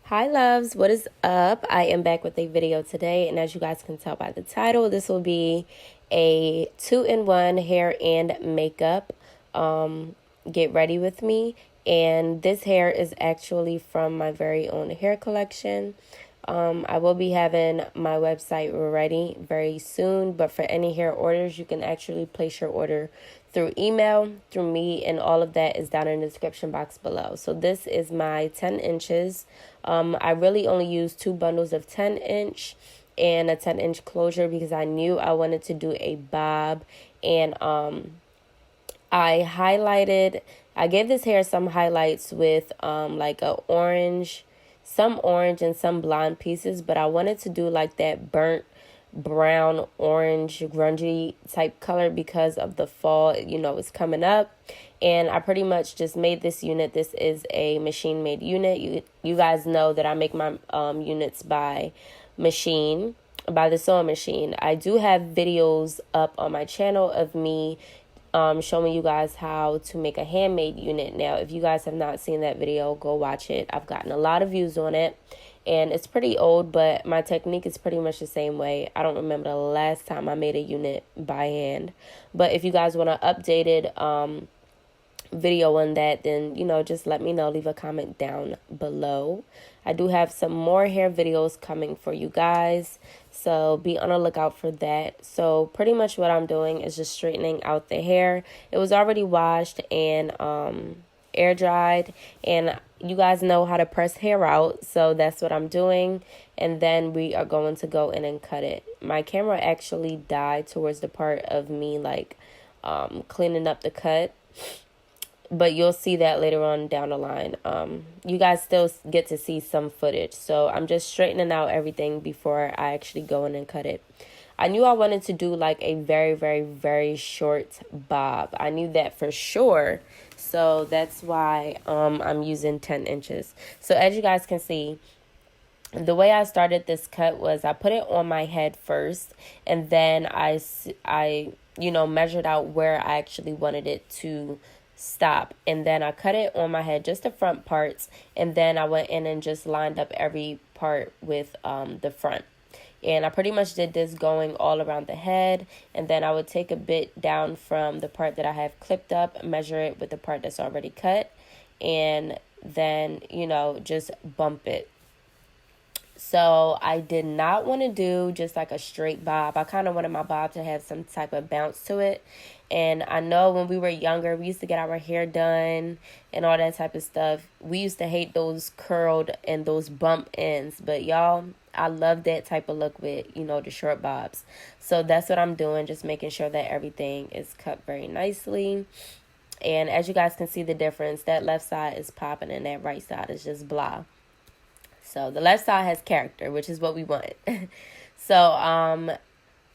Hi loves, what is up? I am back with a video today, and as you guys can tell by the title, this will be a 2-in-1 hair and makeup get ready with me. And this hair is actually from my very own hair collection. I will be having my website ready very soon, but for any hair orders, you can actually place your order through email, through me, and all of that is down in the description box below. So this is my 10 inches. I really only used 2 bundles of 10-inch and a 10-inch closure because I knew I wanted to do a bob. And I gave this hair some highlights with like a orange, some orange and some blonde pieces, but I wanted to do like that burnt brown, orange, grungy type color because of the fall, you know, it's coming up. And I pretty much just made this unit. This is a machine made unit. You guys know that I make my units by the sewing machine. I do have videos up on my channel of me showing you guys how to make a handmade unit. Now, if you guys have not seen that video, go watch it. I've gotten a lot of views on it, and it's pretty old, but my technique is pretty much the same way. I don't remember the last time I made a unit by hand, but if you guys want an updated video on that, then, you know, just let me know. Leave a comment down below. I do have some more hair videos coming for you guys, so be on the lookout for that. So pretty much what I'm doing is just straightening out the hair. It was already washed and air dried, and you guys know how to press hair out, so that's what I'm doing. And then we are going to go in and cut it. My camera actually died towards the part of me like cleaning up the cut, but you'll see that later on down the line. You guys still get to see some footage, so I'm just straightening out everything before I actually go in and cut it. I knew I wanted to do like a very, very, very short bob. I knew that for sure, so that's why I'm using 10 inches. So as you guys can see, the way I started this cut was I put it on my head first, and then I you know, measured out where I actually wanted it to stop, and then I cut it on my head, just the front parts, and then I went in and just lined up every part with the front. And I pretty much did this going all around the head, and then I would take a bit down from the part that I have clipped up, measure it with the part that's already cut, and then, you know, just bump it. So I did not want to do just like a straight bob. I kind of wanted my bob to have some type of bounce to it. And I know when we were younger, we used to get our hair done and all that type of stuff. We used to hate those curled and those bump ends. But y'all, I love that type of look with, you know, the short bobs. So that's what I'm doing, just making sure that everything is cut very nicely. And as you guys can see the difference, that left side is popping and that right side is just blah. So the left side has character, which is what we want. So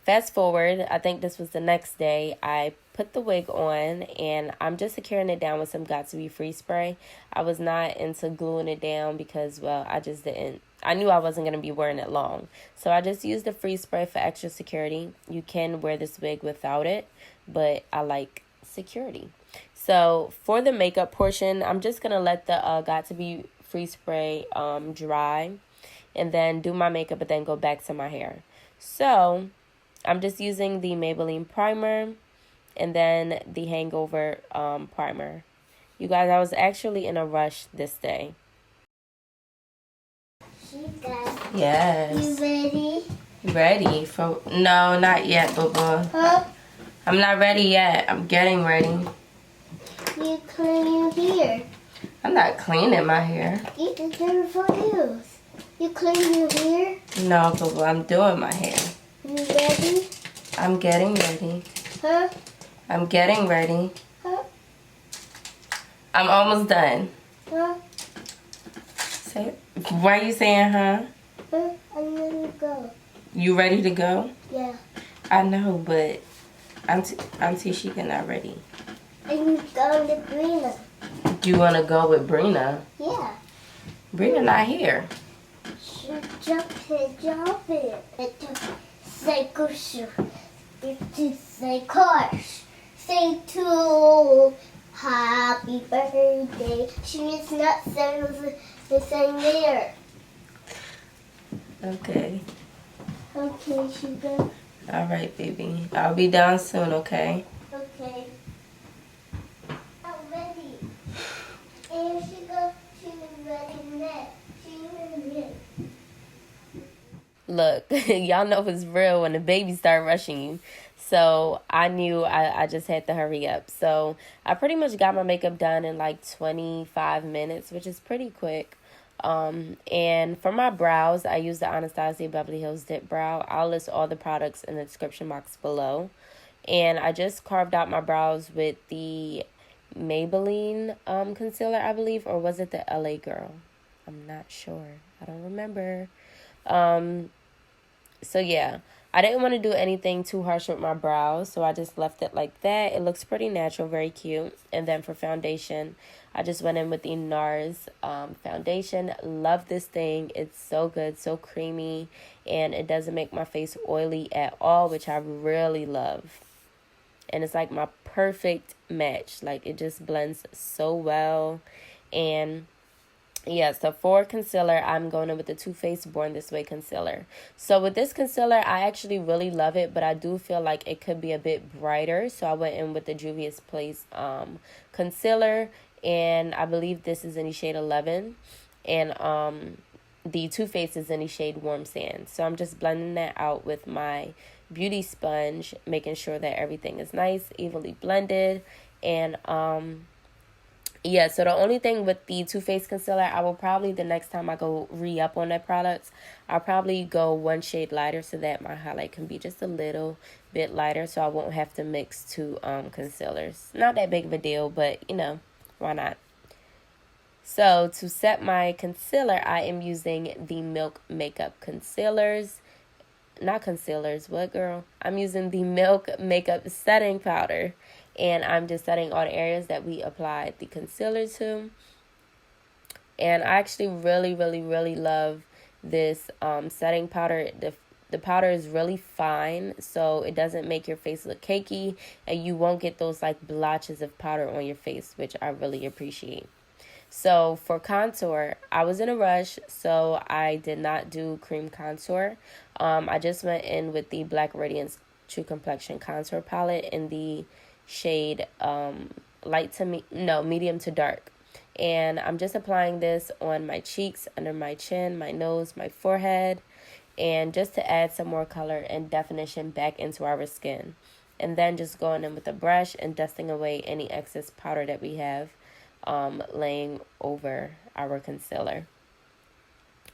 fast forward, I think this was the next day, I put the wig on, and I'm just securing it down with some Got2b free spray. I was not into gluing it down because, well, I knew I wasn't going to be wearing it long. So I just used the free spray for extra security. You can wear this wig without it, but I like security. So for the makeup portion, I'm just going to let the Got2b free spray dry, and then do my makeup, but then go back to my hair. So I'm just using the Maybelline primer and then the hangover primer. You guys, I was actually in a rush this day. Yes. You ready? Ready for? No, not yet, boo-boo. Huh? I'm not ready yet. I'm getting ready. You clean your hair. I'm not cleaning my hair. You did it for you. You clean your hair? No, boo-boo, I'm doing my hair. You ready? I'm getting ready. Huh? I'm getting ready. Huh? I'm almost done. Huh? Say it. Why are you saying, huh? Huh? I'm ready to go. You ready to go? Yeah. I know, but Auntie Sheikah not ready. And you go to Brina. You want to go with Brina? Yeah. Brina not here. Jump it. Say kush. It's say cars. Say to happy birthday. She is not the same there. Okay. Okay, sugar. All right, baby. I'll be down soon, okay? Okay. I'm ready. And sugar, she's ready next. She's ready. Look, y'all know it's real when the baby start rushing you. So I knew I just had to hurry up. So I pretty much got my makeup done in like 25 minutes, which is pretty quick. And for my brows, I use the Anastasia Beverly Hills Dip Brow. I'll list all the products in the description box below. And I just carved out my brows with the Maybelline concealer, I believe. Or was it the LA Girl? I'm not sure. I don't remember. So yeah, I didn't want to do anything too harsh with my brows, so I just left it like that. It looks pretty natural, very cute. And then for foundation, I just went in with the Nars foundation. Love this thing. It's so good, so creamy, and it doesn't make my face oily at all, which I really love. And it's like my perfect match. Like, it just blends so well. And yeah, so for concealer, I'm going in with the Too Faced Born This Way concealer. So with this concealer, I actually really love it, but I do feel like it could be a bit brighter. So I went in with the Juvia's Place concealer, and I believe this is in the shade 11. And the Too Faced is in the shade Warm Sand. So I'm just blending that out with my beauty sponge, making sure that everything is nice, evenly blended. And yeah, so the only thing with the Too Faced concealer, I will probably, the next time I go re-up on that product, I'll probably go one shade lighter so that my highlight can be just a little bit lighter, so I won't have to mix two concealers. Not that big of a deal, but, you know, why not? So to set my concealer, I am using the Milk Makeup concealers. Not concealers, what girl? I'm using the Milk Makeup setting powder. And I'm just setting all the areas that we applied the concealer to. And I actually really, really, really love this setting powder. The powder is really fine, so it doesn't make your face look cakey. And you won't get those like blotches of powder on your face, which I really appreciate. So for contour, I was in a rush, so I did not do cream contour. I just went in with the Black Radiance True Complexion Contour Palette in the shade medium to dark. And I'm just applying this on my cheeks, under my chin, my nose, my forehead, and just to add some more color and definition back into our skin. And then just going in with a brush and dusting away any excess powder that we have laying over our concealer.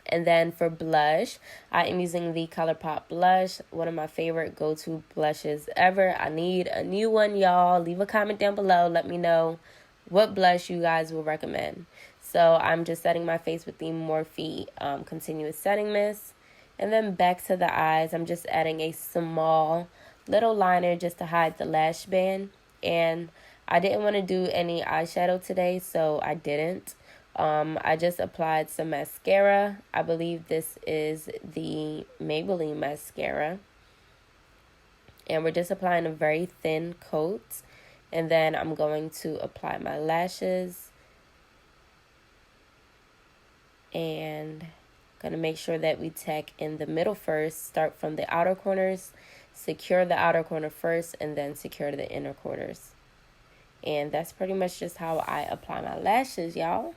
And then for blush, I am using the Colourpop blush, one of my favorite go-to blushes ever. I need a new one, y'all. Leave a comment down below. Let me know what blush you guys will recommend. So I'm just setting my face with the Morphe Continuous Setting Mist. And then back to the eyes, I'm just adding a small little liner just to hide the lash band. And I didn't want to do any eyeshadow today, so I didn't. I just applied some mascara. I believe this is the Maybelline mascara. And we're just applying a very thin coat. And then I'm going to apply my lashes. And going to make sure that we tack in the middle first. Start from the outer corners. Secure the outer corner first, and then secure the inner corners. And that's pretty much just how I apply my lashes, y'all.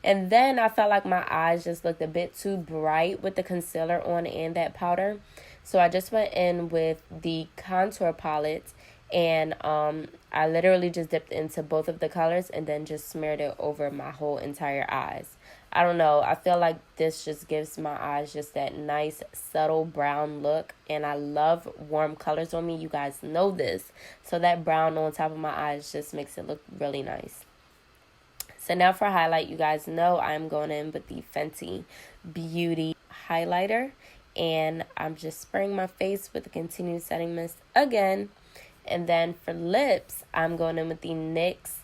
And then I felt like my eyes just looked a bit too bright with the concealer on and that powder. So I just went in with the contour palette, and I literally just dipped into both of the colors and then just smeared it over my whole entire eyes. I don't know. I feel like this just gives my eyes just that nice, subtle brown look. And I love warm colors on me. You guys know this. So that brown on top of my eyes just makes it look really nice. So now for highlight, you guys know I'm going in with the Fenty Beauty highlighter. And I'm just spraying my face with the Continuous Setting Mist again. And then for lips, I'm going in with the NYX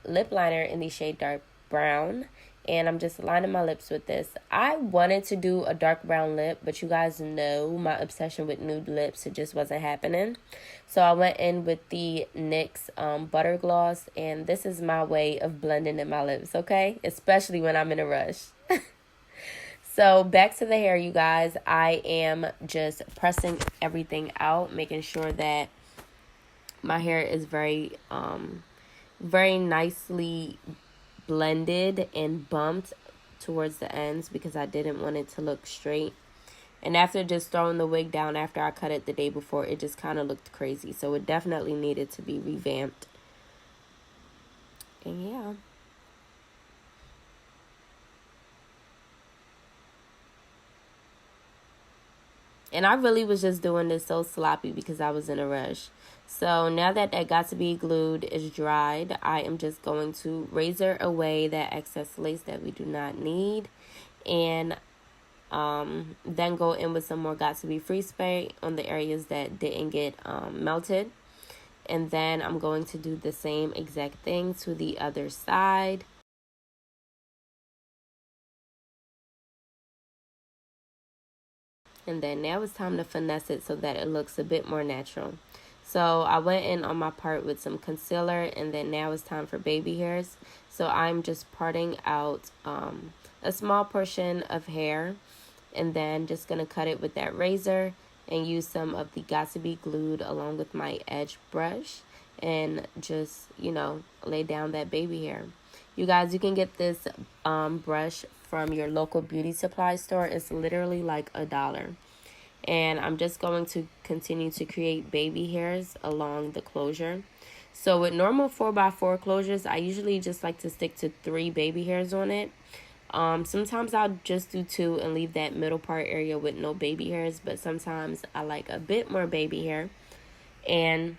lip liner in the shade Dark Brown. And I'm just lining my lips with this. I wanted to do a dark brown lip, but you guys know my obsession with nude lips. It just wasn't happening. So I went in with the NYX Butter Gloss. And this is my way of blending in my lips, okay? Especially when I'm in a rush. So So back to the hair, you guys. I am just pressing everything out, making sure that my hair is very nicely blended and bumped towards the ends because I didn't want it to look straight. And after just throwing the wig down after I cut it the day before, it just kind of looked crazy. So it definitely needed to be revamped. And yeah. And I really was just doing this so sloppy because I was in a rush. So now that got to be glued is dried, I am just going to razor away that excess lace that we do not need. And then go in with some more got to be free spray on the areas that didn't get melted. And then I'm going to do the same exact thing to the other side. And then now it's time to finesse it so that it looks a bit more natural. So I went in on my part with some concealer, and then now it's time for baby hairs. So I'm just parting out a small portion of hair, and then just going to cut it with that razor and use some of the got to be glued along with my edge brush and just, you know, lay down that baby hair. You guys, you can get this brush from your local beauty supply store. It's literally like $1. And I'm just going to continue to create baby hairs along the closure. So with normal 4x4 closures, I usually just like to stick to 3 baby hairs on it. Sometimes I'll just do 2 and leave that middle part area with no baby hairs, but sometimes I like a bit more baby hair. And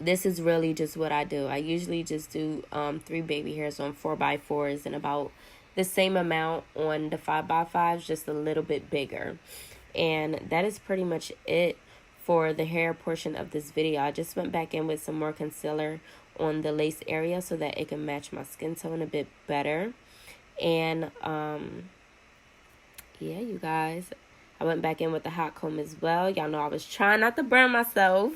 this is really just what I do. I usually just do 3 baby hairs on 4x4s and about the same amount on the 5x5s, just a little bit bigger. And that is pretty much it for the hair portion of this video. I just went back in with some more concealer on the lace area so that it can match my skin tone a bit better. And yeah, you guys, I went back in with the hot comb as well. Y'all know I was trying not to burn myself.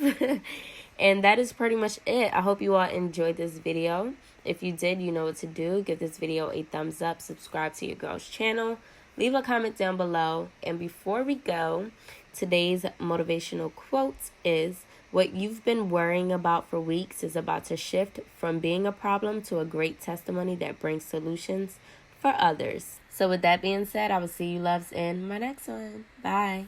And that is pretty much it. I hope you all enjoyed this video. If you did, you know what to do. Give this video a thumbs up. Subscribe to your girl's channel. Leave a comment down below. And before we go, today's motivational quote is, what you've been worrying about for weeks is about to shift from being a problem to a great testimony that brings solutions for others. So with that being said, I will see you loves in my next one. Bye.